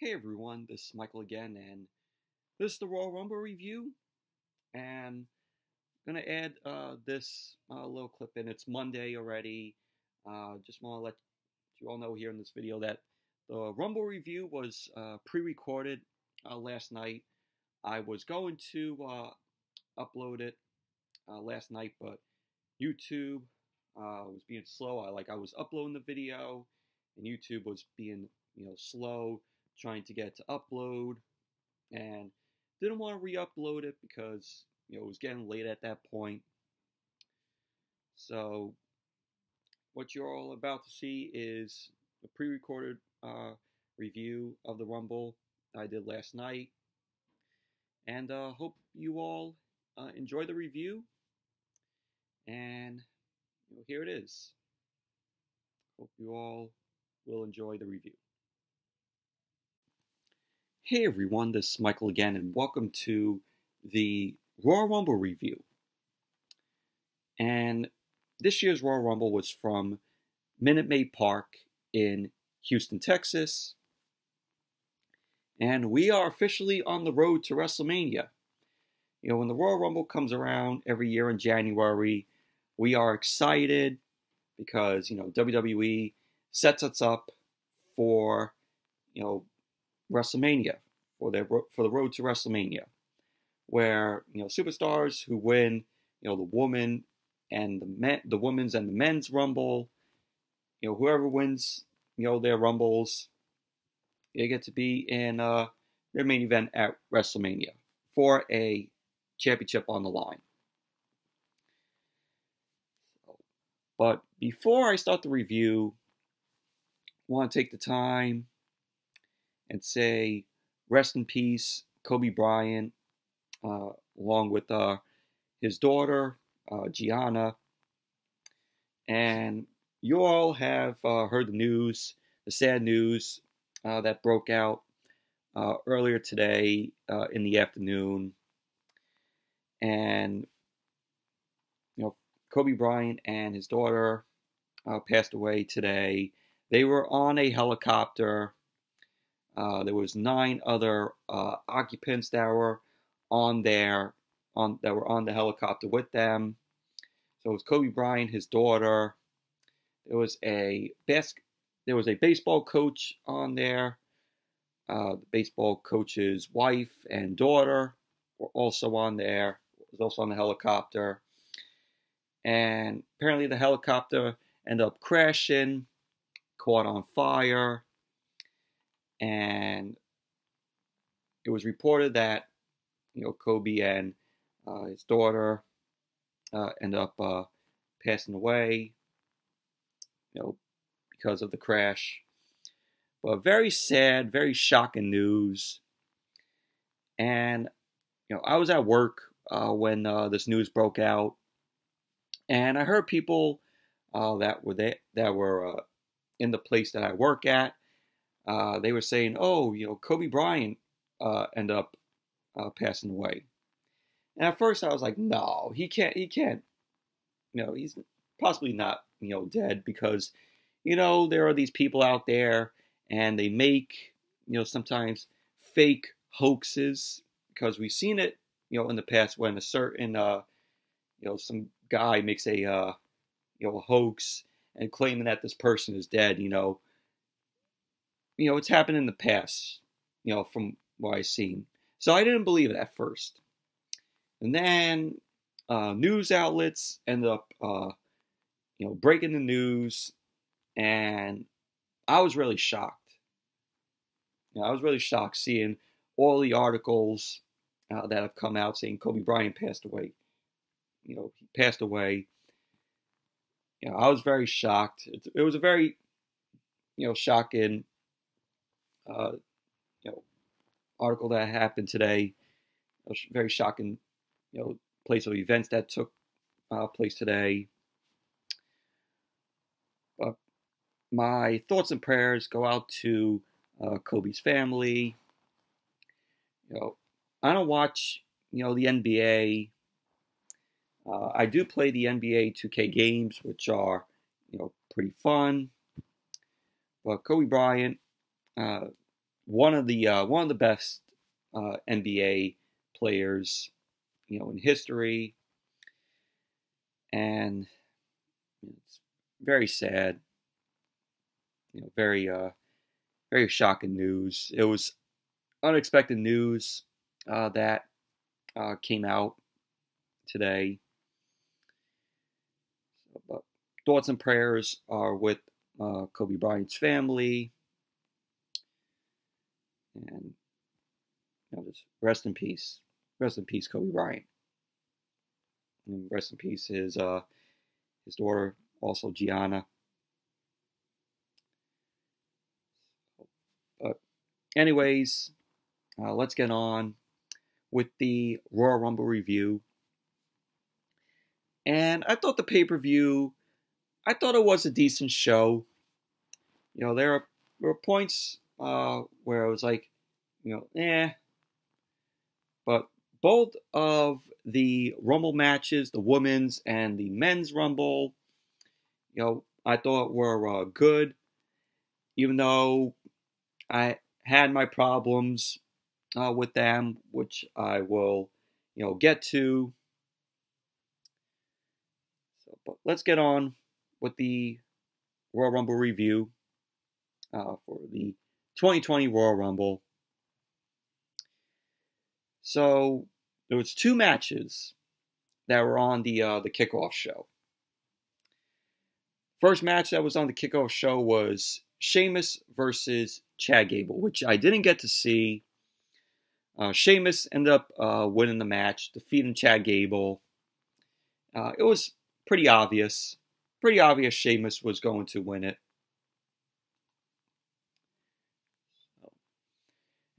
Hey everyone, this is Michael again, and this is the Royal Rumble review. And I'm gonna add this little clip in. It's Monday already. Just want to let you all know here in this video that the Rumble review was pre-recorded last night. I was going to upload it last night, but YouTube was being slow. I was uploading the video, and YouTube was being slow, trying to get to upload, and didn't want to re-upload it because it was getting late at that point. So what you're all about to see is a pre-recorded review of the Rumble I did last night, and hope you all enjoy the review. And here it is. Hope you all will enjoy the review. Hey everyone, this is Michael again, and welcome to the Royal Rumble review. And this year's Royal Rumble was from Minute Maid Park in Houston, Texas. And we are officially on the road to WrestleMania. When the Royal Rumble comes around every year in January, we are excited because, WWE sets us up for, WrestleMania, for the road to WrestleMania, where superstars who win the women's and the men's Rumble, whoever wins their Rumbles, they get to be in their main event at WrestleMania for a championship on the line. But before I start the review, I want to take the time and say rest in peace, Kobe Bryant, along with his daughter, Gianna. And you all have heard the news, the sad news that broke out earlier today in the afternoon. And, Kobe Bryant and his daughter passed away today. They were on a helicopter. There was 9 other occupants that were on the helicopter with them. So it was Kobe Bryant, his daughter. There was a baseball coach on there. The baseball coach's wife and daughter were also on there. Was also on the helicopter. And apparently the helicopter ended up crashing, caught on fire. And it was reported that, Kobe and his daughter ended up passing away, because of the crash. But very sad, very shocking news. And, I was at work when this news broke out. And I heard people that were in the place that I work at. They were saying, "Oh, Kobe Bryant ended up passing away." And at first, I was like, "No, he can't. He's possibly not, dead because, there are these people out there, and they make, sometimes fake hoaxes because we've seen it, in the past when a certain, some guy makes a hoax and claiming that this person is dead. It's happened in the past, from what I've seen. So I didn't believe it at first. And then news outlets ended up, breaking the news, and I was really shocked. I was really shocked seeing all the articles that have come out saying Kobe Bryant passed away. He passed away. I was very shocked. It was a very, shocking, article that happened today. A very shocking, place of events that took place today. But my thoughts and prayers go out to Kobe's family. I don't watch, the NBA. I do play the NBA 2K games, which are, pretty fun. But Kobe Bryant, one of the best NBA players, in history, and it's very sad. Very very shocking news. It was unexpected news that came out today. But thoughts and prayers are with Kobe Bryant's family, and just rest in peace. Rest in peace, Kobe Bryant. And rest in peace his daughter, also Gianna. But anyways, let's get on with the Royal Rumble review. And I thought the pay-per-view, I thought it was a decent show. There were points where I was like, eh. But both of the Rumble matches, the women's and the men's Rumble, I thought were good. Even though I had my problems with them, which I will, get to. But let's get on with the Royal Rumble review for the 2020 Royal Rumble. So there was 2 matches that were on the Kickoff Show. First match that was on the Kickoff Show was Sheamus versus Chad Gable, which I didn't get to see. Sheamus ended up winning the match, defeating Chad Gable. It was pretty obvious. Pretty obvious Sheamus was going to win it.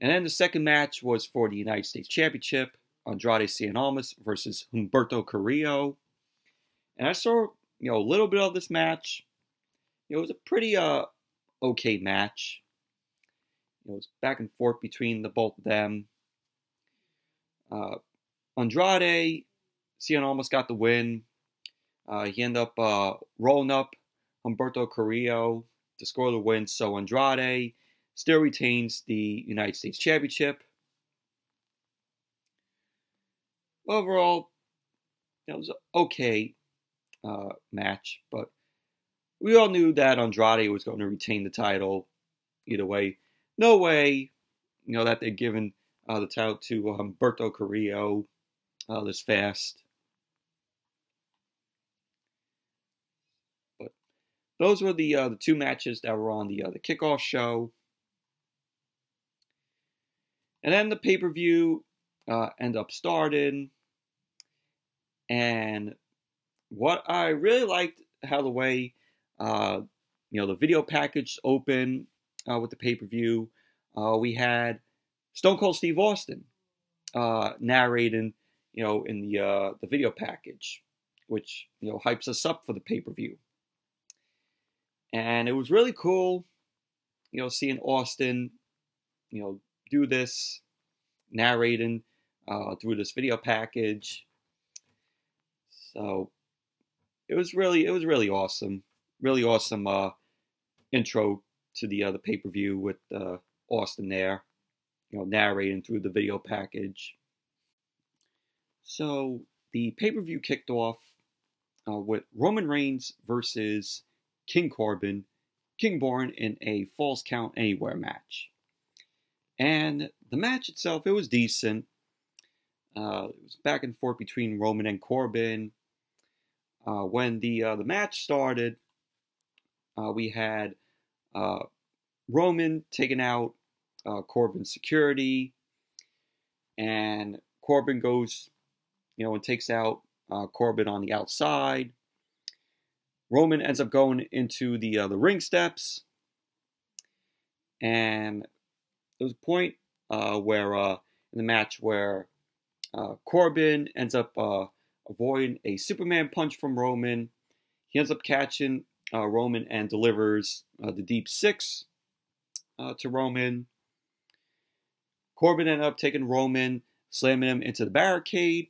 And then the second match was for the United States Championship. Andrade Cien Almas versus Humberto Carrillo. And I saw, a little bit of this match. It was a pretty okay match. It was back and forth between the both of them. Andrade, Cien almost got the win. He ended up rolling up Humberto Carrillo to score the win. So Andrade still retains the United States Championship. Overall, it was an okay match, but we all knew that Andrade was going to retain the title either way. No way, that they're giving the title to Humberto Carrillo this fast. But those were the 2 matches that were on the Kickoff Show. And then the pay-per-view ended up starting. And what I really liked, how the way, the video package opened with the pay-per-view. We had Stone Cold Steve Austin narrating, in the video package, which, hypes us up for the pay-per-view. And it was really cool, seeing Austin, do this, narrating through this video package. So it was really awesome. Really awesome intro to the pay-per-view with Austin there, narrating through the video package. So the pay-per-view kicked off with Roman Reigns versus King Corbin, King-born in a Falls Count Anywhere match. And the match itself, it was decent. It was back and forth between Roman and Corbin. When the match started, we had Roman taking out Corbin's security, and Corbin goes, and takes out Corbin on the outside. Roman ends up going into the ring steps, and there was a point where in the match where Corbin ends up avoiding a Superman punch from Roman. He ends up catching Roman and delivers the Deep Six to Roman. Corbin ended up taking Roman, slamming him into the barricade.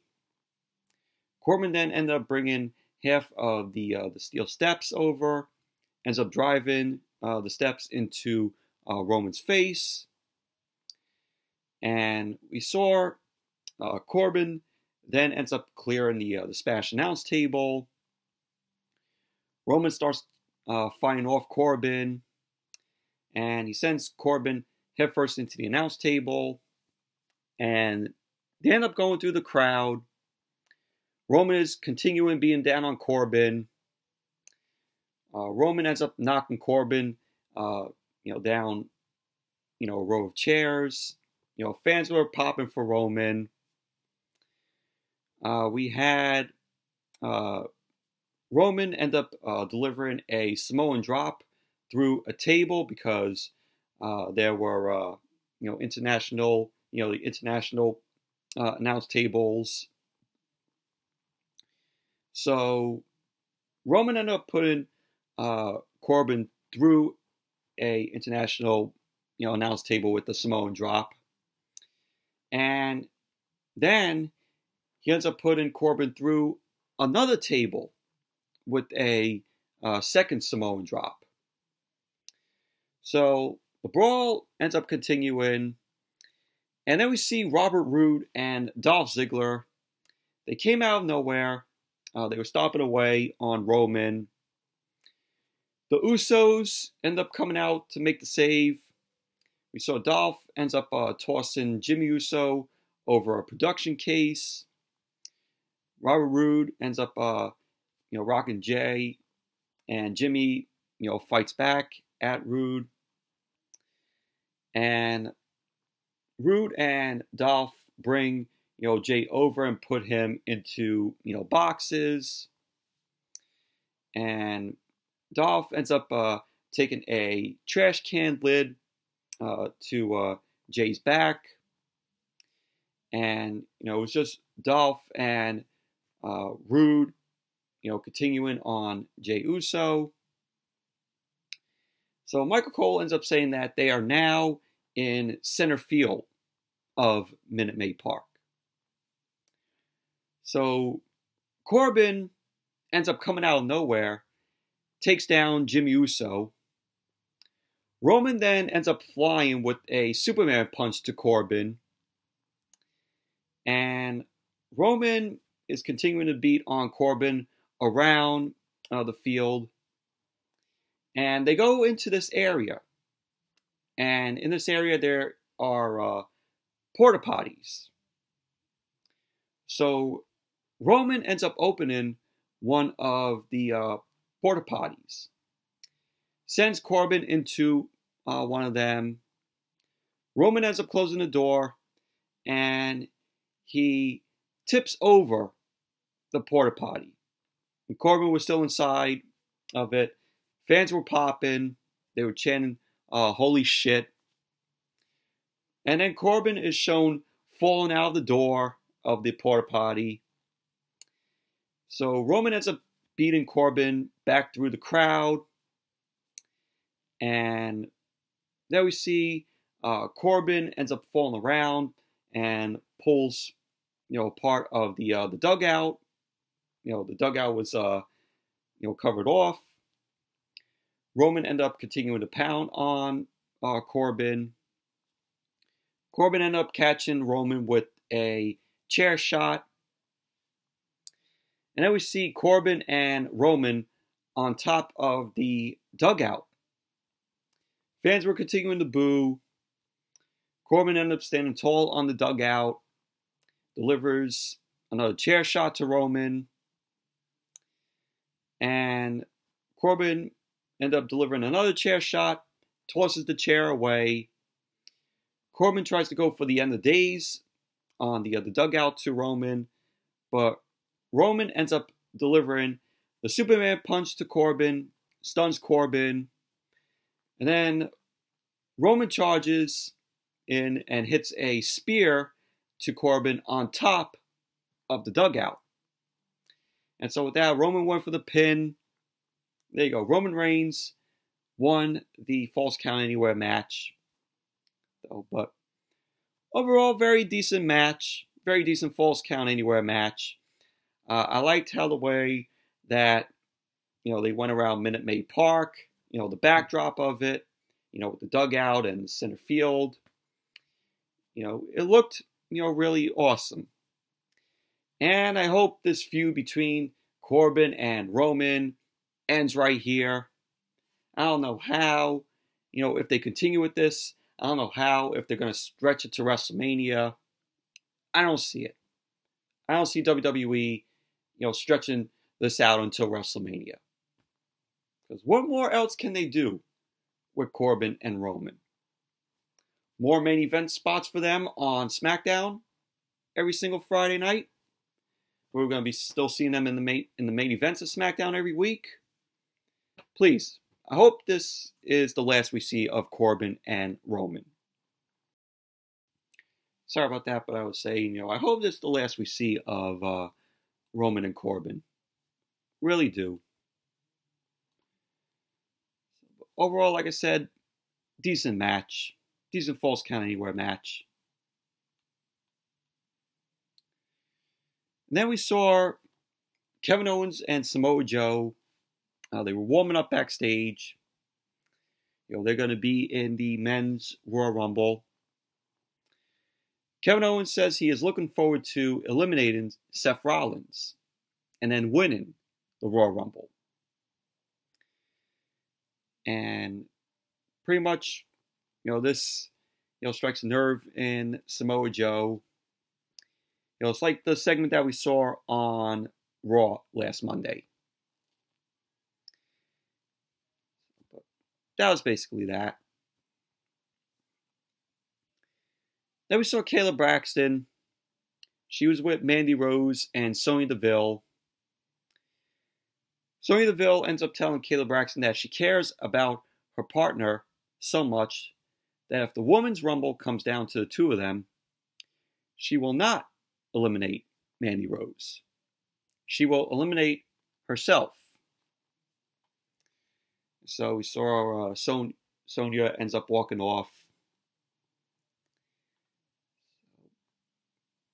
Corbin then ended up bringing half of the steel steps over, ends up driving the steps into Roman's face. And we saw Corbin then ends up clearing the Spanish announce table. Roman starts fighting off Corbin, and he sends Corbin headfirst into the announce table, and they end up going through the crowd. Roman is continuing being down on Corbin. Roman ends up knocking Corbin, down, a row of chairs. Fans were popping for Roman. We had Roman end up delivering a Samoan drop through a table because there were, international, the international announce tables. So Roman ended up putting Corbin through a international, announce table with the Samoan drop. And then he ends up putting Corbin through another table with a second Samoan drop. So the brawl ends up continuing. And then we see Robert Roode and Dolph Ziggler. They came out of nowhere. They were stomping away on Roman. The Usos end up coming out to make the save. We saw Dolph ends up tossing Jimmy Uso over a production case. Robert Roode ends up, rocking Jay, and Jimmy, fights back at Roode. And Roode and Dolph bring, Jay over and put him into, boxes. And Dolph ends up taking a trash can lid to Jay's back. And, it was just Dolph and Roode, continuing on Jey Uso. So Michael Cole ends up saying that they are now in center field of Minute Maid Park. So Corbin ends up coming out of nowhere, takes down Jimmy Uso. Roman then ends up flying with a Superman punch to Corbin. And Roman is continuing to beat on Corbin around the field. And they go into this area. And in this area there are porta potties. So Roman ends up opening one of the porta potties. Sends Corbin into one of them. Roman ends up closing the door. And he tips over the porta potty. And Corbin was still inside of it. Fans were popping. They were chanting, holy shit. And then Corbin is shown falling out of the door of the porta potty. So Roman ends up beating Corbin back through the crowd. And there we see Corbin ends up falling around and pulls, part of the dugout. The dugout was, covered off. Roman ended up continuing to pound on Corbin. Corbin ended up catching Roman with a chair shot. And then we see Corbin and Roman on top of the dugout. Fans were continuing to boo. Corbin ended up standing tall on the dugout. Delivers another chair shot to Roman. And Corbin ended up delivering another chair shot. Tosses the chair away. Corbin tries to go for the end of days on the dugout to Roman. But Roman ends up delivering the Superman punch to Corbin. Stuns Corbin. And then Roman charges in and hits a spear to Corbin on top of the dugout. And so with that, Roman went for the pin. There you go. Roman Reigns won the Falls Count Anywhere match. But overall, very decent match. Very decent Falls Count Anywhere match. I liked how the way that, they went around Minute Maid Park. The backdrop of it. With the dugout and center field. it looked, really awesome. And I hope this feud between Corbin and Roman ends right here. I don't know how, if they continue with this. I don't know how, if they're going to stretch it to WrestleMania. I don't see it. I don't see WWE, stretching this out until WrestleMania. Because what more else can they do with Corbin and Roman? More main event spots for them on SmackDown every single Friday night. We're going to be still seeing them in the main events of SmackDown every week. Please, I hope this is the last we see of Corbin and Roman. Sorry about that, but I was saying, I hope this is the last we see of Roman and Corbin. Really do. Overall, like I said, decent match. Decent Falls Count Anywhere match. And then we saw Kevin Owens and Samoa Joe. They were warming up backstage. They're going to be in the men's Royal Rumble. Kevin Owens says he is looking forward to eliminating Seth Rollins and then winning the Royal Rumble. And pretty much, this, strikes a nerve in Samoa Joe. It's like the segment that we saw on Raw last Monday. But that was basically that. Then we saw Kayla Braxton. She was with Mandy Rose and Sonya Deville. Sonya Deville ends up telling Kayla Braxton that she cares about her partner so much that if the Women's Rumble comes down to the two of them, she will not eliminate Mandy Rose. She will eliminate herself. So we saw Sonya ends up walking off.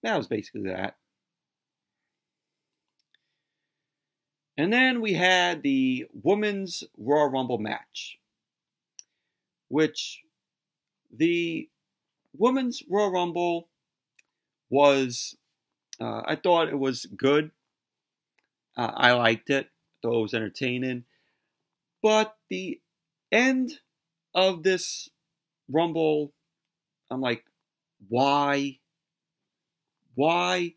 That was basically that. And then we had the Women's Royal Rumble match, which the Women's Royal Rumble was, I thought it was good. I liked it. Thought it was entertaining. But the end of this Rumble, I'm like, why? Why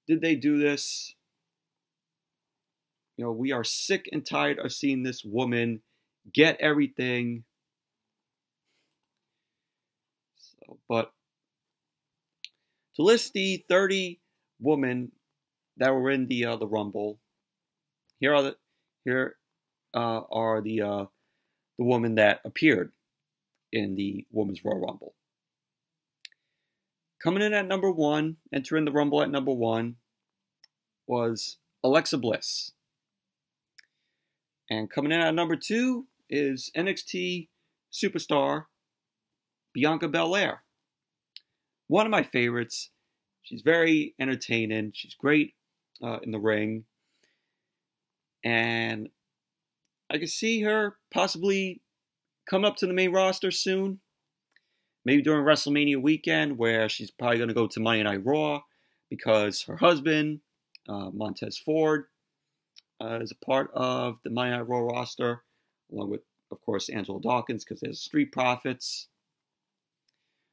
did they do this? We are sick and tired of seeing this woman get everything. But to list the 30 women that were in the Rumble, here are the women that appeared in the Women's Royal Rumble. Coming in at number 1, entering the Rumble at number 1, was Alexa Bliss. And coming in at number 2 is NXT superstar Bianca Belair. One of my favorites. She's very entertaining. She's great in the ring. And I can see her possibly coming up to the main roster soon. Maybe during WrestleMania weekend, where she's probably going to go to Monday Night Raw because her husband, Montez Ford, is a part of the Monday Night Raw roster, along with, of course, Angelo Dawkins, because there's Street Profits.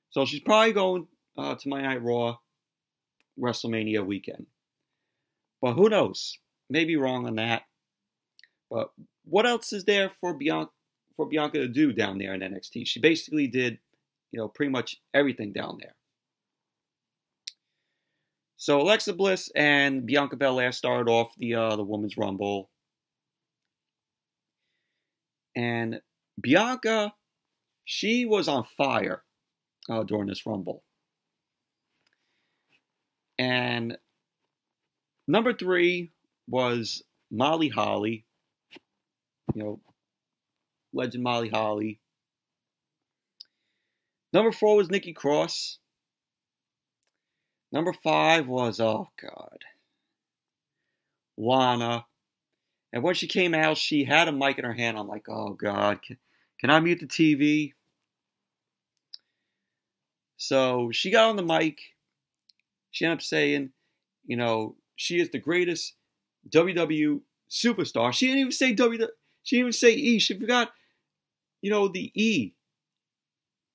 So she's probably going to Monday Night Raw WrestleMania weekend. But who knows? Maybe wrong on that. But what else is there for Bianca to do down there in NXT? She basically did, pretty much everything down there. So Alexa Bliss and Bianca Belair started off the Women's Rumble. And Bianca, she was on fire during this Rumble. And number 3 was Molly Holly. Legend Molly Holly. Number 4 was Nikki Cross. Number 5 was, Lana. And when she came out, she had a mic in her hand. I'm like, oh, God, can I mute the TV? So she got on the mic. She ended up saying, you know, she is the greatest WWE superstar. She didn't even say WWE. She didn't even say E. She forgot, you know, the E.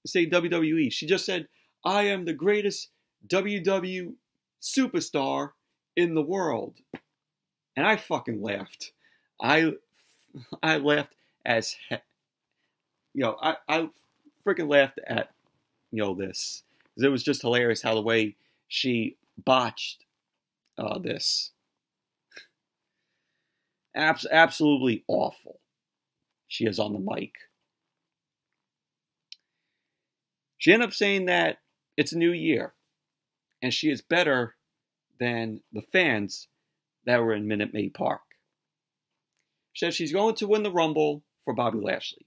Say WWE. She just said, I am the greatest WWE superstar in the world. And I fucking laughed. I laughed as you know, I freaking laughed at, you know, this. Because it was just hilarious how the way she botched this. Absolutely awful. She is on the mic. She ended up saying that it's a new year. And she is better than the fans that were in Minute Maid Park. She said she's going to win the Rumble for Bobby Lashley.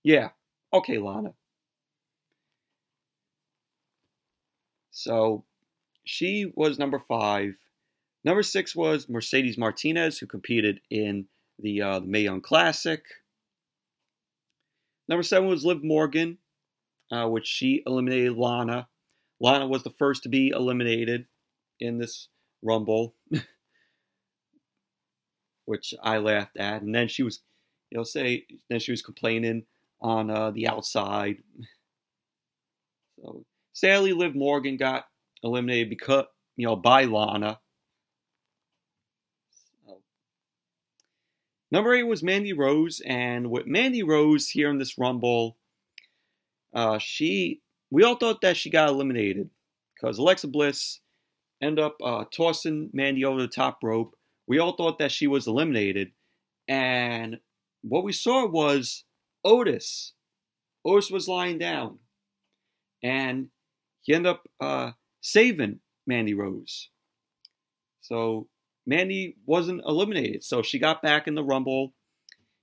Yeah. Okay, Lana. So, she was number 5. Number 6 was Mercedes Martinez, who competed in the Mae Young Classic. Number 7 was Liv Morgan, which she eliminated Lana. Lana was the first to be eliminated in this Rumble, which I laughed at. And then she was, you know, then she was complaining on the outside. So sadly, Liv Morgan got eliminated because, you know, by Lana. So, number 8 was Mandy Rose, and with Mandy Rose here in this Rumble, we all thought that she got eliminated because Alexa Bliss ended up tossing Mandy over the top rope. We all thought that she was eliminated, and what we saw was Otis. Otis was lying down, and he ended up saving Mandy Rose. So Mandy wasn't eliminated, so she got back in the Rumble.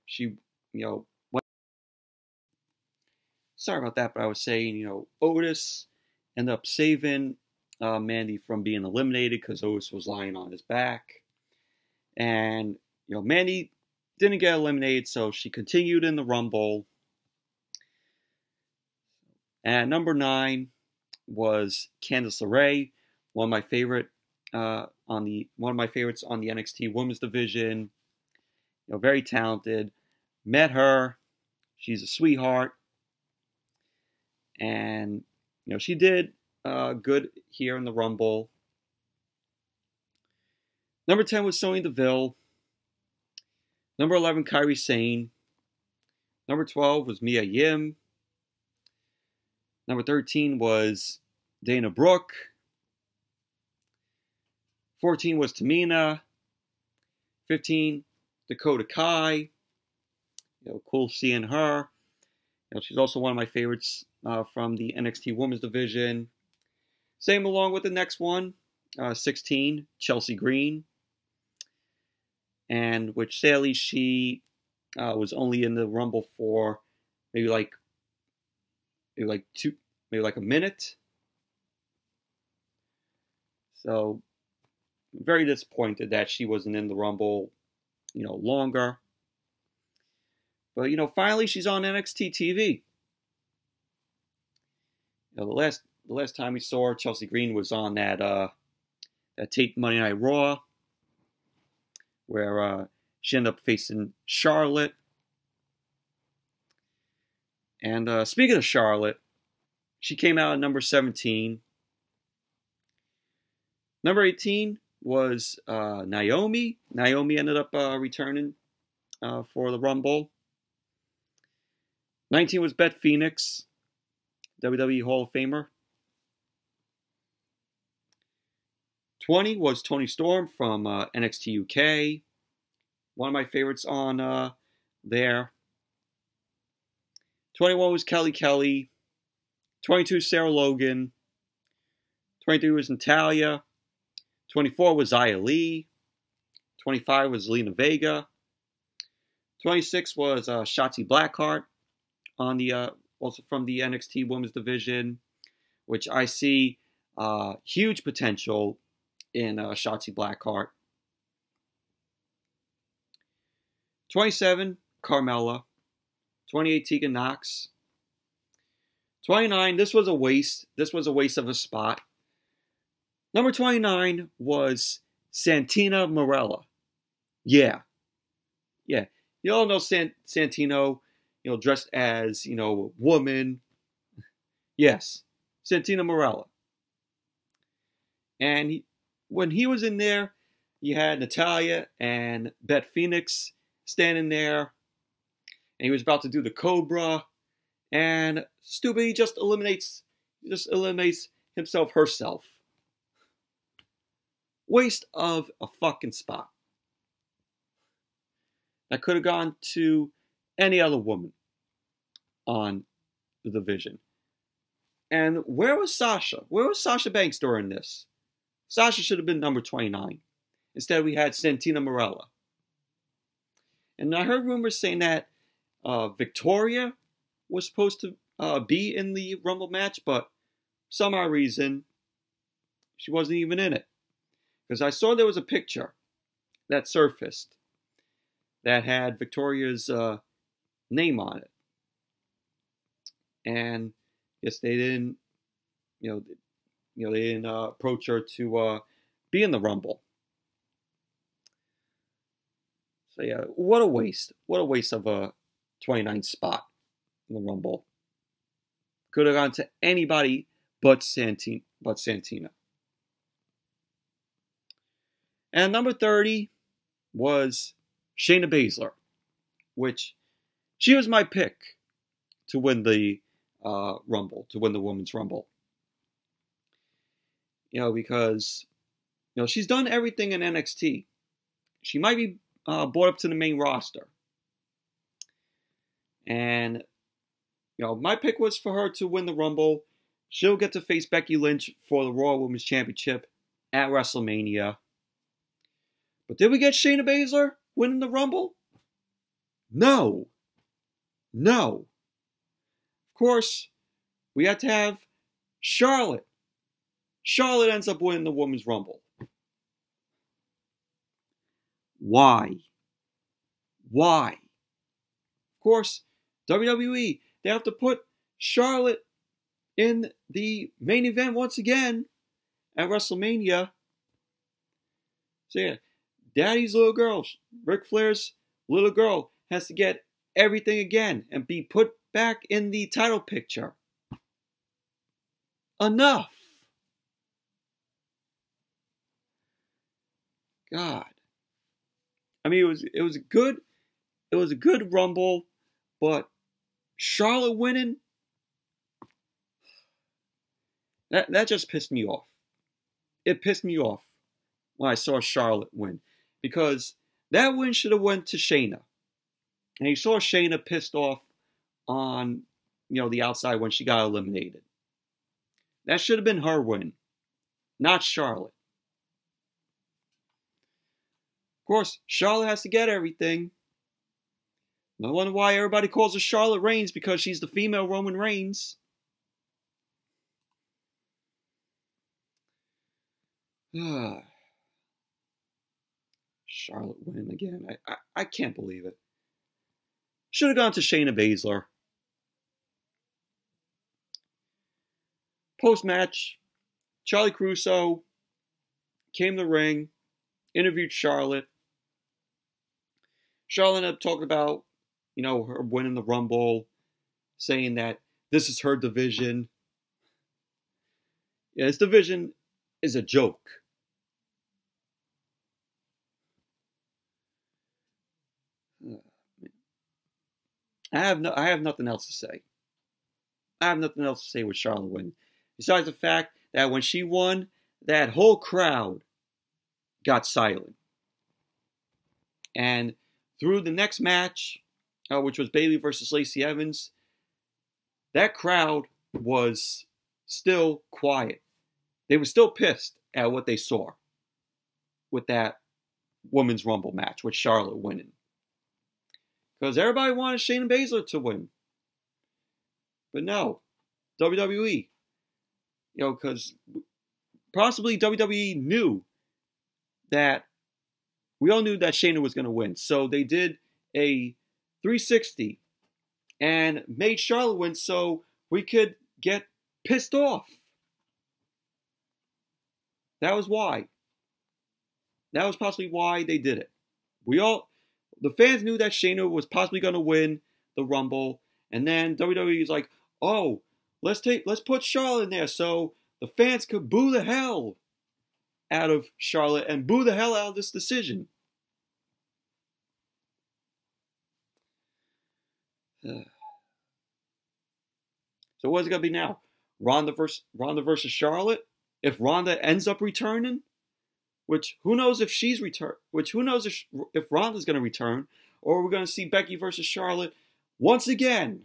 She, you know, sorry about that, but I was saying, you know, Otis ended up saving Mandy from being eliminated because Otis was lying on his back. And, you know, Mandy didn't get eliminated, so she continued in the Rumble. And number 9 was Candice LeRae, one of my favorites on the NXT Women's Division. You know, very talented. Met her. She's a sweetheart. And, you know, she did good here in the Rumble. Number 10 was Sonya Deville. Number 11, Kairi Sane. Number 12 was Mia Yim. Number 13 was Dana Brooke. 14 was Tamina. 15, Dakota Kai. You know, cool seeing her. You know, she's also one of my favorites from the NXT Women's Division. Same along with the next one, 16, Chelsea Green. And which sadly she was only in the Rumble for maybe like a minute. So I'm very disappointed that she wasn't in the Rumble, you know, longer. But, you know, finally she's on NXT TV. You know, the last time we saw her, Chelsea Green was on that taped Monday Night Raw, where she ended up facing Charlotte. And speaking of Charlotte, she came out at number 17. Number 18 was Naomi. Naomi ended up returning for the Rumble. 19 was Beth Phoenix, WWE Hall of Famer. 20 was Toni Storm from NXT UK. One of my favorites on there. 21 was Kelly. 22, Sarah Logan. 23 was Natalya. 24 was Xia Li. 25 was Zelina Vega. 26 was Shotzi Blackheart on the also from the NXT Women's Division, which I see huge potential in Shotzi Blackheart. 27, Carmella. 28, Tegan Nox. 29, this was a waste. This was a waste of a spot. Number 29 was Santina Marella. Yeah. You all know Santino, dressed as, a woman. Yes, Santina Marella. And when he was in there, you had Natalya and Beth Phoenix standing there. And he was about to do the Cobra. And stupid, he just eliminates herself. Waste of a fucking spot. That could have gone to any other woman on the division. And where was Sasha? Where was Sasha Banks during this? Sasha should have been number 29. Instead, we had Santina Marella. And I heard rumors saying that Victoria was supposed to be in the Rumble match, but for some odd reason, she wasn't even in it. Because I saw there was a picture that surfaced that had Victoria's name on it. And yes, they didn't, they didn't approach her to be in the Rumble. So yeah, what a waste. What a waste of a 29 spot in the Rumble. Could have gone to anybody but Santina. And number 30 was Shayna Baszler, which she was my pick to win the Rumble, to win the Women's Rumble. Because, she's done everything in NXT. She might be brought up to the main roster. And, my pick was for her to win the Rumble. She'll get to face Becky Lynch for the Raw Women's Championship at WrestleMania. But did we get Shayna Baszler winning the Rumble? No. Of course, we had to have Charlotte. Charlotte ends up winning the Women's Rumble. Why? Of course, WWE, they have to put Charlotte in the main event once again at WrestleMania. So yeah, Daddy's little girl, Ric Flair's little girl, has to get everything again and be put back in the title picture. Enough. God. I mean, it was a good Rumble, but Charlotte winning, that just pissed me off. It pissed me off when I saw Charlotte win, because that win should have went to Shayna. And you saw Shayna pissed off on, the outside when she got eliminated. That should have been her win, not Charlotte. Of course, Charlotte has to get everything. No wonder why everybody calls her Charlotte Reigns, because she's the female Roman Reigns. Charlotte winning again. I can't believe it. Should have gone to Shayna Baszler. Post-match, Charlie Caruso came to the ring, interviewed Charlotte. Charlotte ended up talking about, her winning the Rumble, saying that this is her division. Yeah, this division is a joke. I have nothing else to say. I have nothing else to say with Charlotte winning. Besides the fact that when she won, that whole crowd got silent. And through the next match, which was Bayley versus Lacey Evans, that crowd was still quiet. They were still pissed at what they saw with that Women's Rumble match, with Charlotte winning. Because everybody wanted Shayna Baszler to win. But no, WWE, because possibly WWE knew that, we all knew that Shayna was going to win. So they did a 360 and made Charlotte win so we could get pissed off. That was why. That was possibly why they did it. The fans knew that Shayna was possibly going to win the Rumble, and then WWE was like, "Oh, let's put Charlotte in there so the fans could boo the hell out of Charlotte and boo the hell out of this decision." So what's it going to be now? Ronda versus Charlotte? If Ronda ends up returning, which who knows if she's return, which who knows if Ronda's going to return, or we're going to see Becky versus Charlotte once again.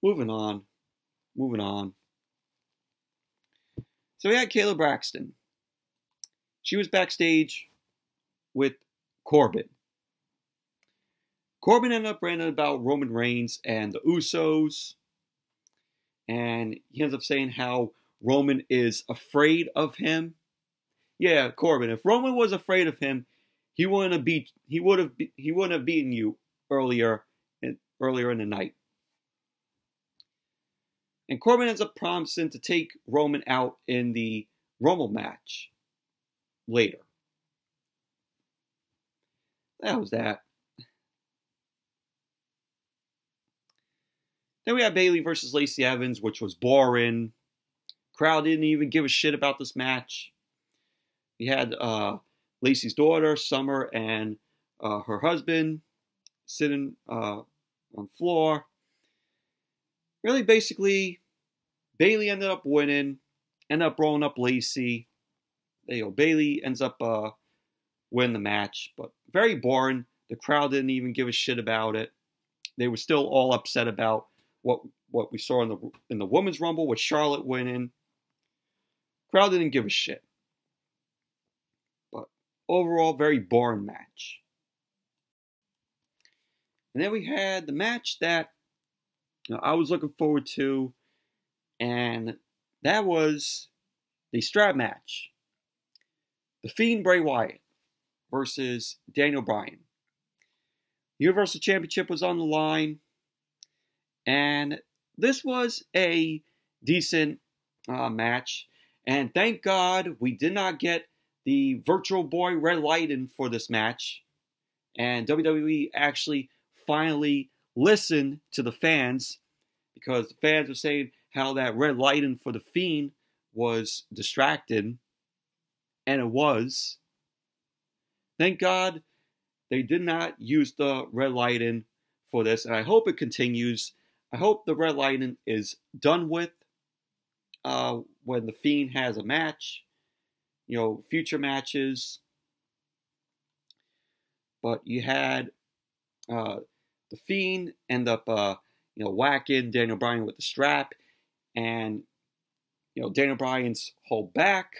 Moving on. So we had Kayla Braxton. She was backstage with Corbin. Corbin ended up ranting about Roman Reigns and the Usos. And he ends up saying how Roman is afraid of him. Yeah, Corbin, if Roman was afraid of him, he wouldn't have beaten you earlier in the night. And Corbin ends up promising to take Roman out in the Rumble match later. That was that. Then we had Bayley versus Lacey Evans, which was boring. Crowd didn't even give a shit about this match. We had Lacey's daughter, Summer, and her husband sitting on the floor. Really, basically, Bayley ended up winning, ended up rolling up Lacey. There you go. Bayley ends up winning the match, but very boring. The crowd didn't even give a shit about it. They were still all upset about what we saw in the Women's Rumble with Charlotte winning. Crowd didn't give a shit. But overall, very boring match. And then we had the match that I was looking forward to, and that was the strap match. The Fiend Bray Wyatt versus Daniel Bryan. Universal Championship was on the line, and this was a decent match. And thank God we did not get the Virtual Boy red lighting for this match. And WWE actually finally listened to the fans, because the fans were saying how that red lighting for the Fiend was distracting. And it was. Thank God they did not use the red lighting for this. And I hope it continues. I hope the red lighting is done with when the Fiend has a match. Future matches. But you had the Fiend end up whacking Daniel Bryan with the strap, and Daniel Bryan's whole back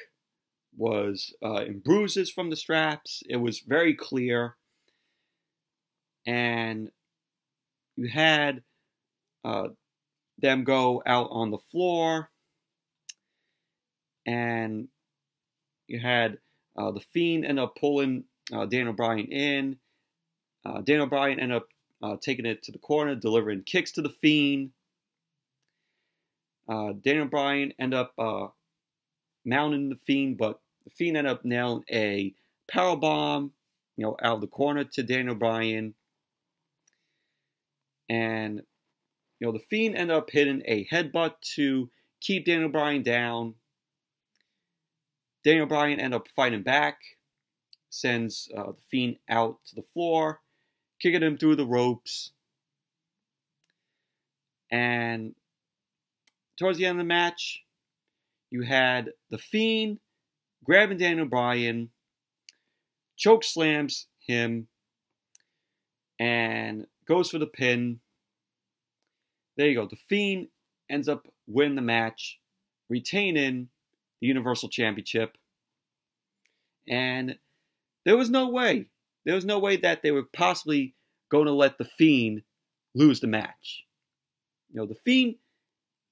was in bruises from the straps. It was very clear. And you had them go out on the floor, and you had the Fiend end up pulling Daniel Bryan in. Daniel Bryan ended up taking it to the corner, delivering kicks to the Fiend. Daniel Bryan ended up mounting the Fiend, but the Fiend ended up nailing a powerbomb, out of the corner to Daniel Bryan. And, the Fiend ended up hitting a headbutt to keep Daniel Bryan down. Daniel Bryan ended up fighting back, sends the Fiend out to the floor, kicking him through the ropes. And towards the end of the match, you had the Fiend grabbing Daniel Bryan, choke slams him, and goes for the pin. There you go. The Fiend ends up winning the match, retaining the Universal Championship. And there was no way that they were possibly going to let the Fiend lose the match. The Fiend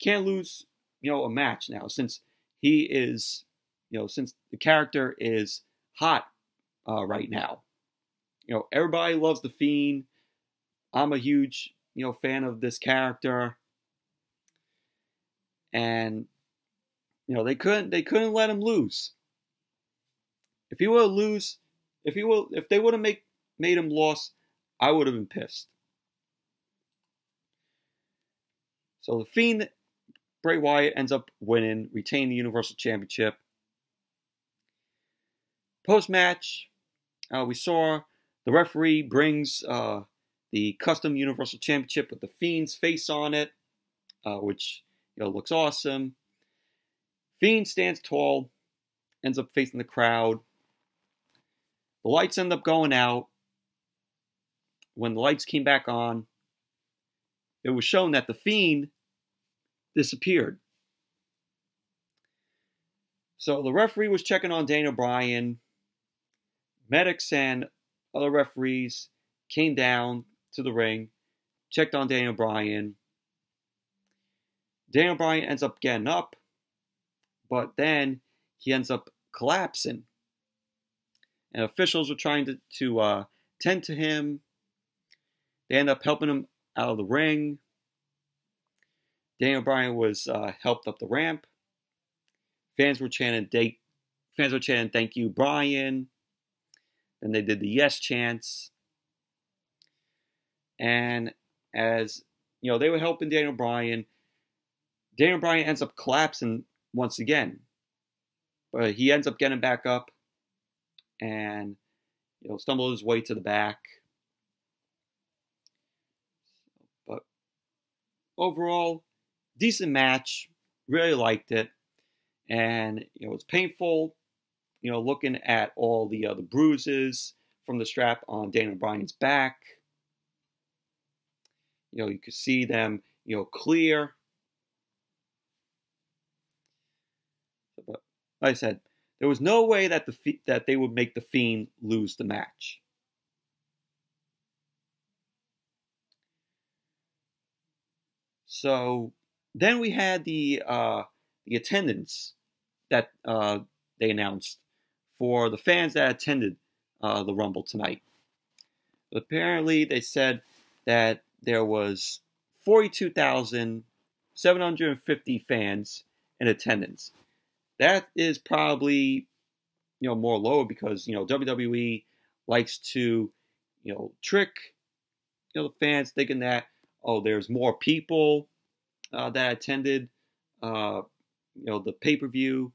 can't lose, a match now, since he is, since the character is hot right now. Everybody loves The Fiend. I'm a huge, fan of this character. And, they couldn't let him lose. If he would lose, if they would have made him lose, I would have been pissed. So The Fiend, Bray Wyatt, ends up winning, retaining the Universal Championship. Post-match, we saw the referee brings the custom Universal Championship with the Fiend's face on it, which looks awesome. Fiend stands tall, ends up facing the crowd. The lights end up going out. When the lights came back on, it was shown that the Fiend disappeared. So the referee was checking on Daniel Bryan. Medics and other referees came down to the ring, checked on Daniel Bryan. Daniel Bryan ends up getting up, but then he ends up collapsing. And officials were trying to tend to him. They end up helping him out of the ring. Daniel Bryan was helped up the ramp. Fans were chanting, "Thank you, Bryan." Then they did the yes chants. And as they were helping Daniel Bryan ends up collapsing once again. But he ends up getting back up and stumbled his way to the back. But overall, decent match. Really liked it. And it's painful, looking at all the bruises from the strap on Daniel Bryan's back. You could see them, clear. But like I said, there was no way that that they would make the Fiend lose the match. So then we had the attendance that they announced for the fans that attended the Rumble tonight. Apparently, they said that there was 42,750 fans in attendance. That is probably more lower because WWE likes to trick the fans thinking that there's more people that attended the pay-per-view.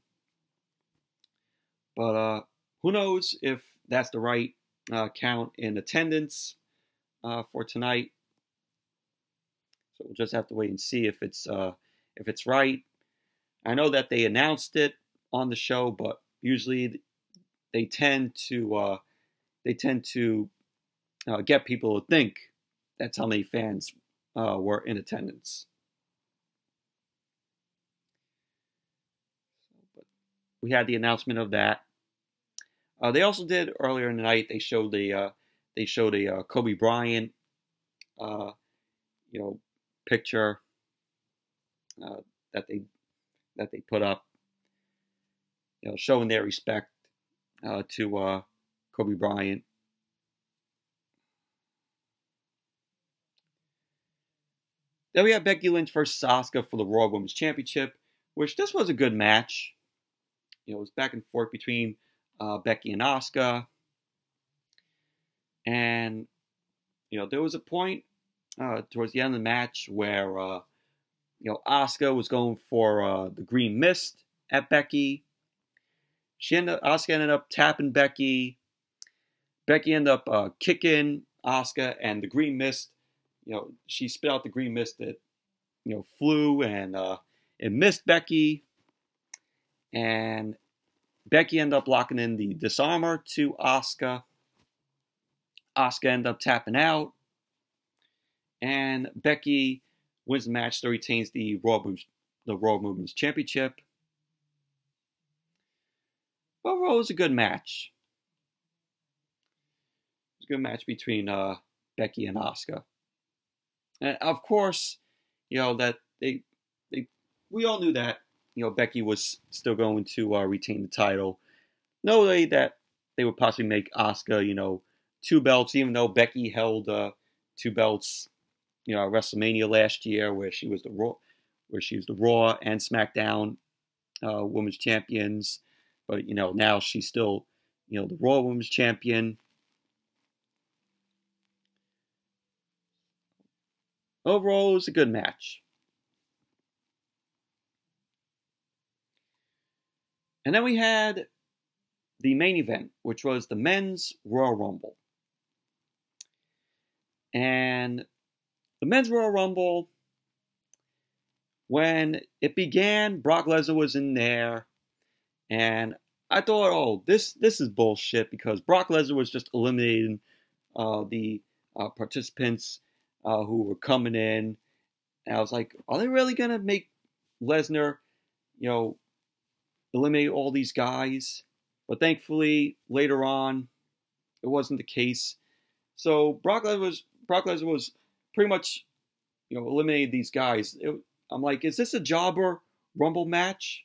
But who knows if that's the right count in attendance for tonight. So we'll just have to wait and see if it's right. I know that they announced it on the show, but usually they tend to get people to think that's how many fans were in attendance. We had the announcement of that. They also did earlier in the night. They showed a Kobe Bryant, picture that they put up, showing their respect to Kobe Bryant. Then we had Becky Lynch versus Asuka for the Raw Women's Championship, which this was a good match. It was back and forth between Becky and Asuka. And, there was a point towards the end of the match where, Asuka was going for the green mist at Becky. Asuka ended up tapping Becky. Becky ended up kicking Asuka, and the green mist, she spit out the green mist that, flew and it missed Becky. And Becky ended up locking in the disarmer to Asuka. Asuka ended up tapping out. And Becky wins the match, so retains the Raw Women's Championship. Overall, it was a good match. It was a good match between Becky and Asuka. And of course, that we all knew that Becky was still going to retain the title. No way that they would possibly make Asuka, 2 belts, even though Becky held 2 belts, at WrestleMania last year, where she was the Raw and SmackDown Women's Champions. But now she's still, the Raw Women's Champion. Overall, it was a good match. And then we had the main event, which was the Men's Royal Rumble. And the Men's Royal Rumble, when it began, Brock Lesnar was in there. And I thought, oh, this is bullshit, because Brock Lesnar was just eliminating the participants who were coming in. And I was like, are they really going to make Lesnar, eliminate all these guys? But thankfully, later on, it wasn't the case. So Brock Lesnar was pretty much, eliminated these guys. I'm like, is this a jobber Rumble match,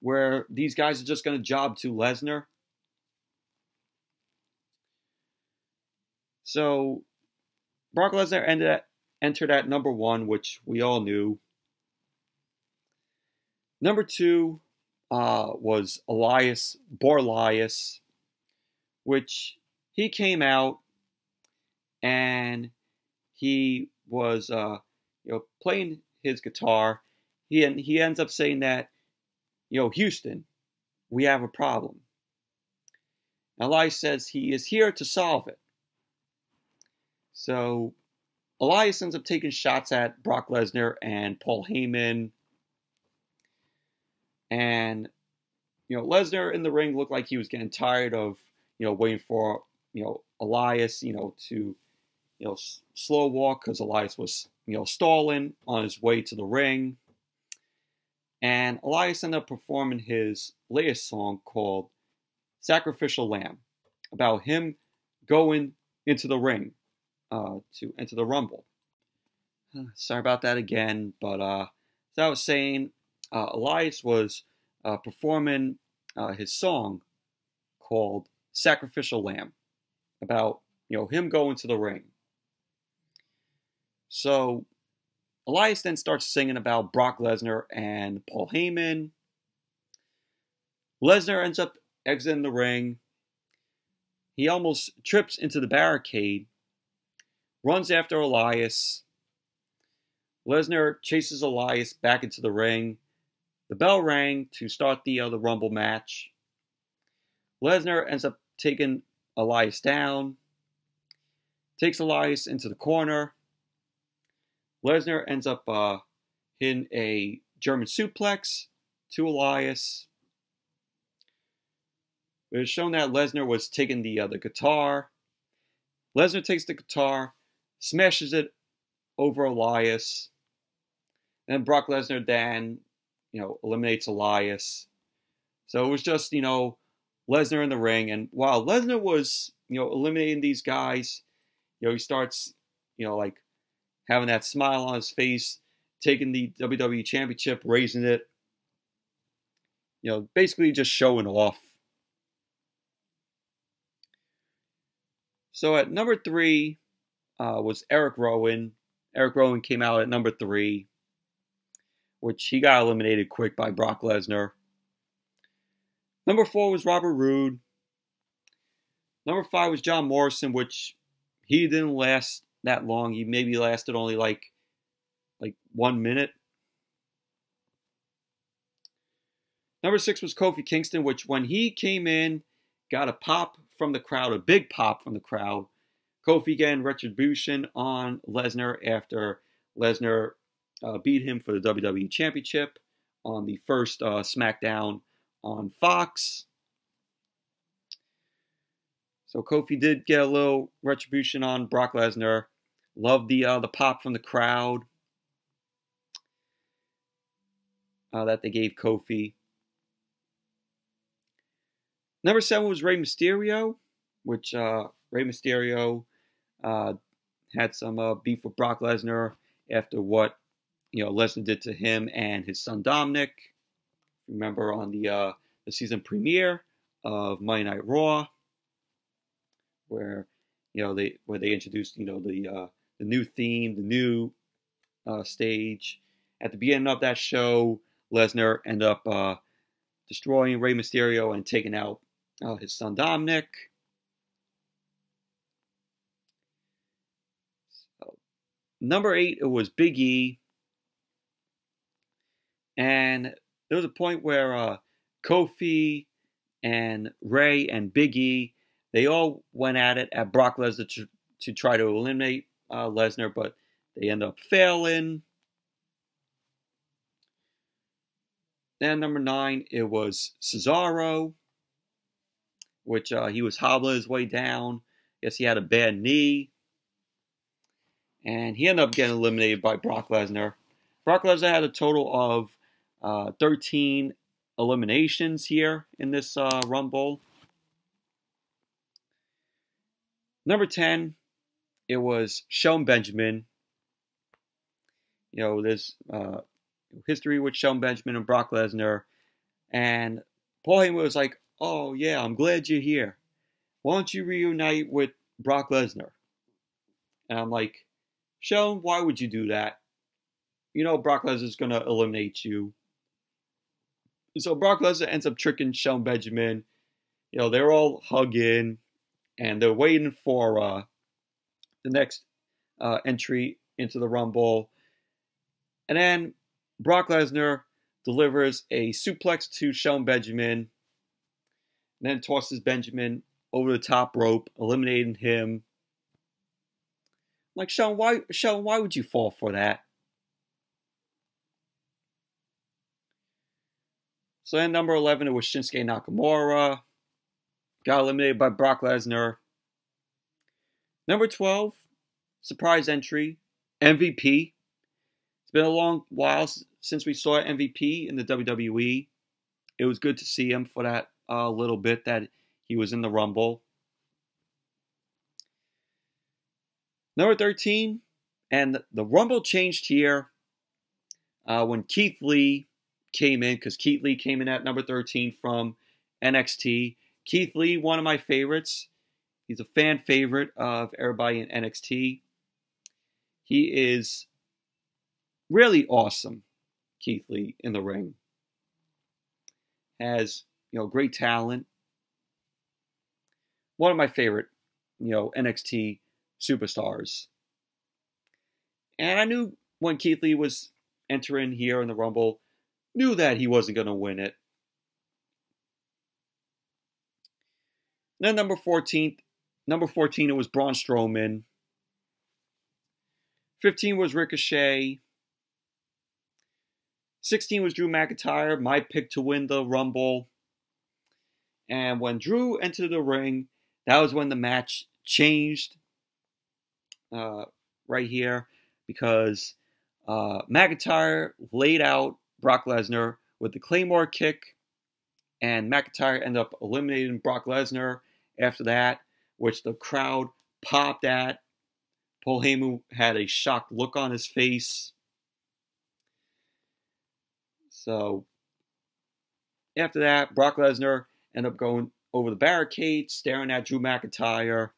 where these guys are just going to job to Lesnar? So Brock Lesnar entered at number 1, which we all knew. Number 2 was Borlias, which he came out and he was playing his guitar. He ends up saying that, Houston, we have a problem. Elias says he is here to solve it. So Elias ends up taking shots at Brock Lesnar and Paul Heyman. And, Lesnar in the ring looked like he was getting tired of, waiting for, Elias, to, slow walk, because Elias was, stalling on his way to the ring. And Elias ended up performing his latest song called Sacrificial Lamb, about him going into the ring to enter the Rumble. Sorry about that again, but as I was saying, Elias was performing his song called Sacrificial Lamb, about him going to the ring. So Elias then starts singing about Brock Lesnar and Paul Heyman. Lesnar ends up exiting the ring. He almost trips into the barricade, runs after Elias. Lesnar chases Elias back into the ring. The bell rang to start the Rumble match. Lesnar ends up taking Elias down, takes Elias into the corner. Lesnar ends up hitting a German suplex to Elias. It was shown that Lesnar was taking the guitar. Lesnar takes the guitar, smashes it over Elias. And Brock Lesnar then, eliminates Elias. So it was just, Lesnar in the ring. And while Lesnar was, eliminating these guys, he starts, like having that smile on his face, taking the WWE Championship, raising it. Basically just showing off. So at number 3 was Eric Rowan. Eric Rowan came out at number 3, which he got eliminated quick by Brock Lesnar. Number 4 was Robert Roode. Number 5 was John Morrison, which he didn't last that long. He maybe lasted only like 1 minute. Number 6 was Kofi Kingston, which when he came in, got a pop from the crowd, a big pop from the crowd. Kofi getting retribution on Lesnar after Lesnar beat him for the WWE Championship on the first SmackDown on Fox. So Kofi did get a little retribution on Brock Lesnar. Loved the pop from the crowd that they gave Kofi. Number 7 was Rey Mysterio, which Rey Mysterio had some beef with Brock Lesnar after what Lesnar did to him and his son Dominic. Remember on the season premiere of Monday Night Raw, where they introduced the new theme, the new stage. At the beginning of that show, Lesnar ended up destroying Rey Mysterio and taking out his son Dominic. So, number 8, it was Big E. And there was a point where Kofi and Rey and Big E, they all went at it at Brock Lesnar to try to eliminate Lesnar, but they end up failing. Then number 9, it was Cesaro, which he was hobbling his way down. Guess he had a bad knee. And he ended up getting eliminated by Brock Lesnar. Brock Lesnar had a total of 13 eliminations here in this Rumble. Number 10, it was Shelton Benjamin. There's history with Shelton Benjamin and Brock Lesnar. And Paul Heyman was like, oh yeah, I'm glad you're here. Why don't you reunite with Brock Lesnar? And I'm like, Shelton, why would you do that? Brock Lesnar's going to eliminate you. So Brock Lesnar ends up tricking Shelton Benjamin. They're all hugging, and they're waiting for the next entry into the Rumble. And then Brock Lesnar delivers a suplex to Shelton Benjamin, and then tosses Benjamin over the top rope, eliminating him. I'm like, Shelton, why would you fall for that? So then number 11, it was Shinsuke Nakamura. Got eliminated by Brock Lesnar. Number 12, surprise entry, MVP. It's been a long while since we saw MVP in the WWE. It was good to see him for that little bit that he was in the Rumble. Number 13, and the Rumble changed here when Keith Lee came in, because Keith Lee came in at number 13 from NXT. Keith Lee, one of my favorites. He's a fan favorite of everybody in NXT. He is really awesome, Keith Lee, in the ring. Has, great talent. One of my favorite, NXT superstars. And I knew when Keith Lee was entering here in the Rumble, knew that he wasn't going to win it. Then number 14, it was Braun Strowman. 15 was Ricochet. 16 was Drew McIntyre, my pick to win the Rumble. And when Drew entered the ring, that was when the match changed right here, because McIntyre laid out Brock Lesnar with the Claymore kick, and McIntyre ended up eliminating Brock Lesnar after that, which the crowd popped at. Paul Heyman had a shocked look on his face. So after that, Brock Lesnar ended up going over the barricade, staring at Drew McIntyre.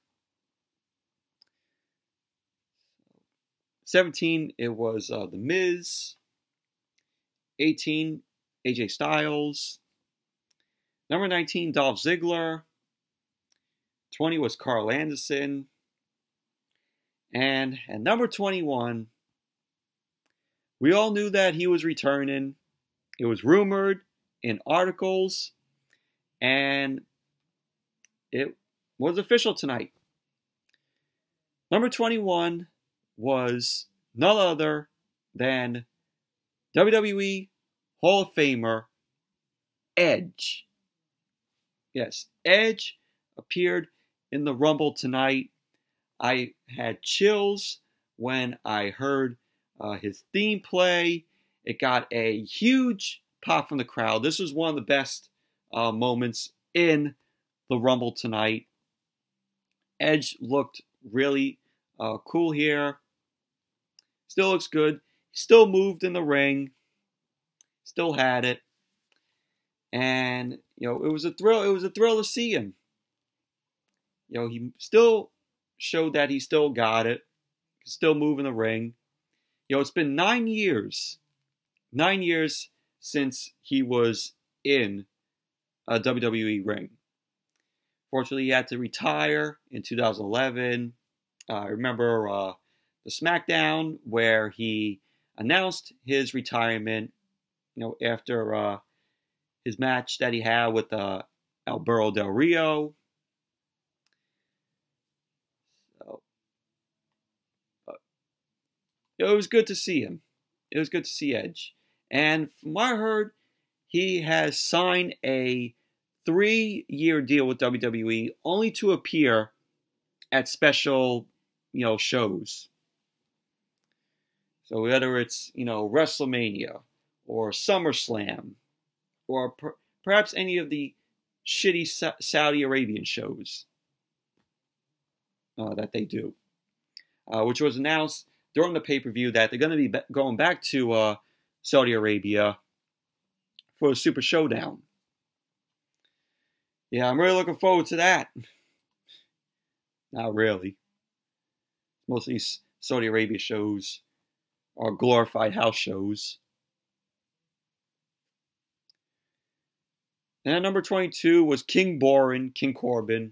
17, it was The Miz. 18, AJ Styles. Number 19, Dolph Ziggler. 20 was Carl Anderson. And at number 21, we all knew that he was returning. It was rumored in articles, and it was official tonight. Number 21 was none other than WWE Hall of Famer Edge. Yes, Edge appeared in the Rumble tonight. I had chills when I heard his theme play. It got a huge pop from the crowd. This was one of the best moments in the Rumble tonight. Edge looked really cool here. Still looks good. Still moved in the ring. Still had it. And, you know, it was a thrill. It was a thrill to see him. You know, he still showed that he still got it. He can still move in the ring. You know, it's been 9 years. 9 years since he was in a WWE ring. Fortunately, he had to retire in 2011. I remember the SmackDown where he announced his retirement, you know, after his match that he had with Alberto Del Rio. So, it was good to see him. It was good to see Edge. And from what I heard, he has signed a 3-year deal with WWE only to appear at special, you know, shows. So whether it's, you know, WrestleMania or SummerSlam or perhaps any of the shitty Saudi Arabian shows that they do, which was announced during the pay-per-view that they're going to be going back to Saudi Arabia for a Super Showdown. Yeah, I'm really looking forward to that. Not really. Most of these Saudi Arabia shows are glorified house shows. And at number 22 was King Corbin.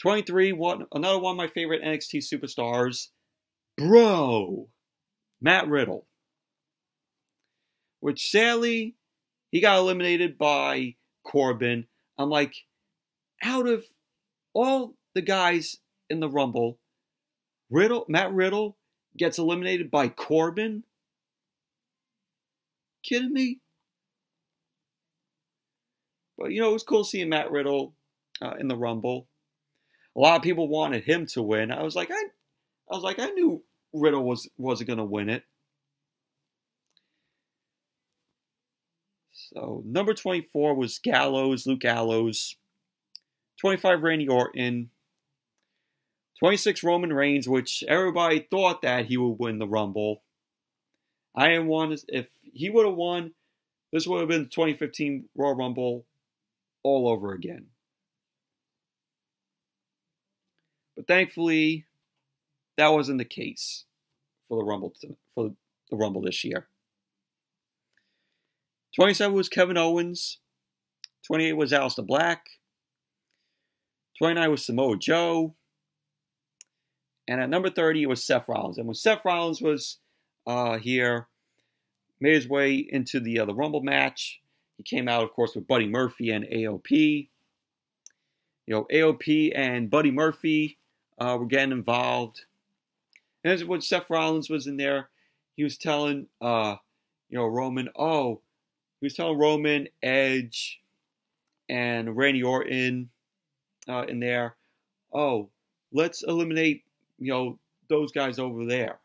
23, another one of my favorite NXT superstars, Bro, Matt Riddle. Which sadly, he got eliminated by Corbin. I'm like, out of all the guys in the Rumble, Matt Riddle gets eliminated by Corbin? Kidding me? But, you know, it was cool seeing Matt Riddle in the Rumble. A lot of people wanted him to win. I was like, I knew Riddle wasn't going to win it. So, number 24 was Luke Gallows. 25, Randy Orton. 26, Roman Reigns, which everybody thought that he would win the Rumble. I didn't want to, if he would have won, this would have been the 2015 Royal Rumble all over again. But thankfully, that wasn't the case for the Rumble this year. 27 was Kevin Owens. 28 was Aleister Black. 29 was Samoa Joe. And at number 30, it was Seth Rollins. And when Seth Rollins was here, made his way into the Rumble match, he came out, of course, with Buddy Murphy and AOP. You know, AOP and Buddy Murphy were getting involved. And as when Seth Rollins was in there, he was telling, Roman, he was telling Roman, Edge, and Randy Orton in there, let's eliminate, those guys over there.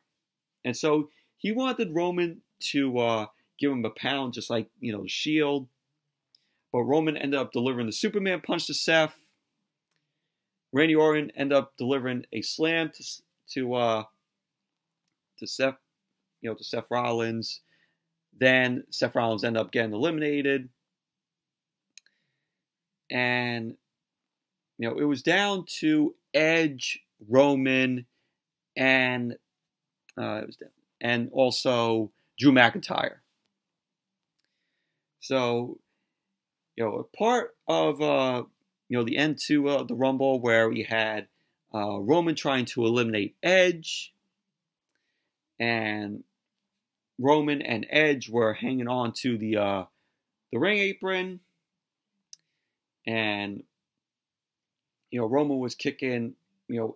And so he wanted Roman to give him a pound, just like, the Shield. But Roman ended up delivering the Superman punch to Seth. Randy Orton ended up delivering a slam to Seth, to Seth Rollins. Then Seth Rollins ended up getting eliminated. And, it was down to Edge, Roman, and also Drew McIntyre. So, a part of, the end to the Rumble where we had Roman trying to eliminate Edge, and Roman and Edge were hanging on to the ring apron, and Roman was kicking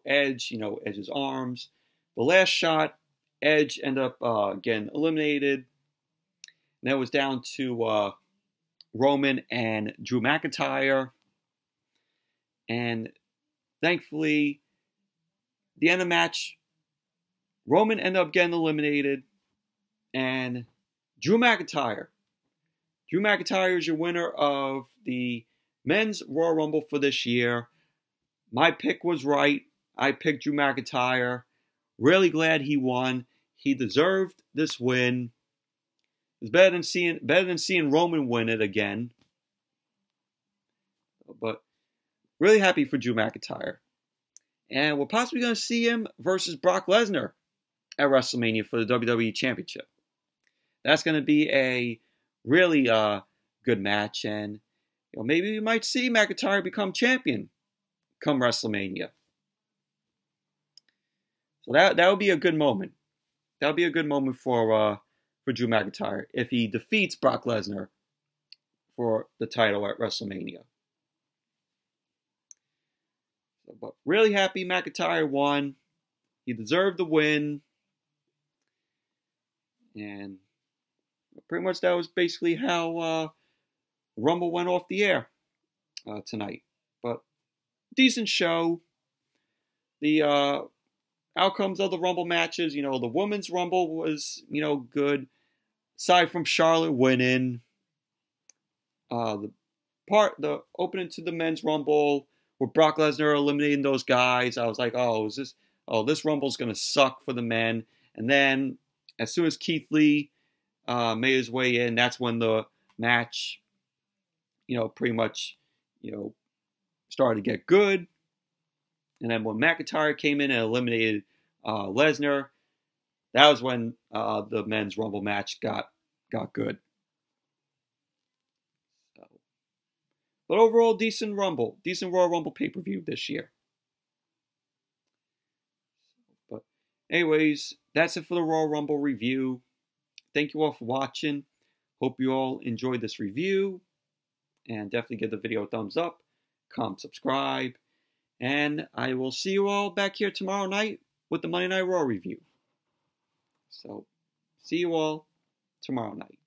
Edge, Edge's arms. The last shot, Edge ended up getting eliminated. And that was down to Roman and Drew McIntyre. And thankfully, the end of the match, Roman ended up getting eliminated. And Drew McIntyre is your winner of the Men's Royal Rumble for this year. My pick was right. I picked Drew McIntyre. Really glad he won. He deserved this win. It's better than seeing Roman win it again. But really happy for Drew McIntyre. And we're possibly going to see him versus Brock Lesnar at WrestleMania for the WWE Championship. That's going to be a really good match. And maybe we might see McIntyre become champion come WrestleMania. So that would be a good moment. That would be a good moment for Drew McIntyre if he defeats Brock Lesnar for the title at WrestleMania. But really happy McIntyre won. He deserved the win. And pretty much that was basically how Rumble went off the air tonight. But decent show. The outcomes of the Rumble matches, the Women's Rumble was, good. Aside from Charlotte winning, the opening to the Men's Rumble with Brock Lesnar eliminating those guys, I was like, this Rumble's gonna suck for the men. And then as soon as Keith Lee made his way in, that's when the match, pretty much, started to get good. And then when McIntyre came in and eliminated Lesnar, that was when the Men's Rumble match got good. So, but overall, decent Royal Rumble pay-per-view this year. But anyways, that's it for the Royal Rumble review. Thank you all for watching. Hope you all enjoyed this review. And definitely give the video a thumbs up. Comment, subscribe. And I will see you all back here tomorrow night with the Monday Night Raw review. So, see you all tomorrow night.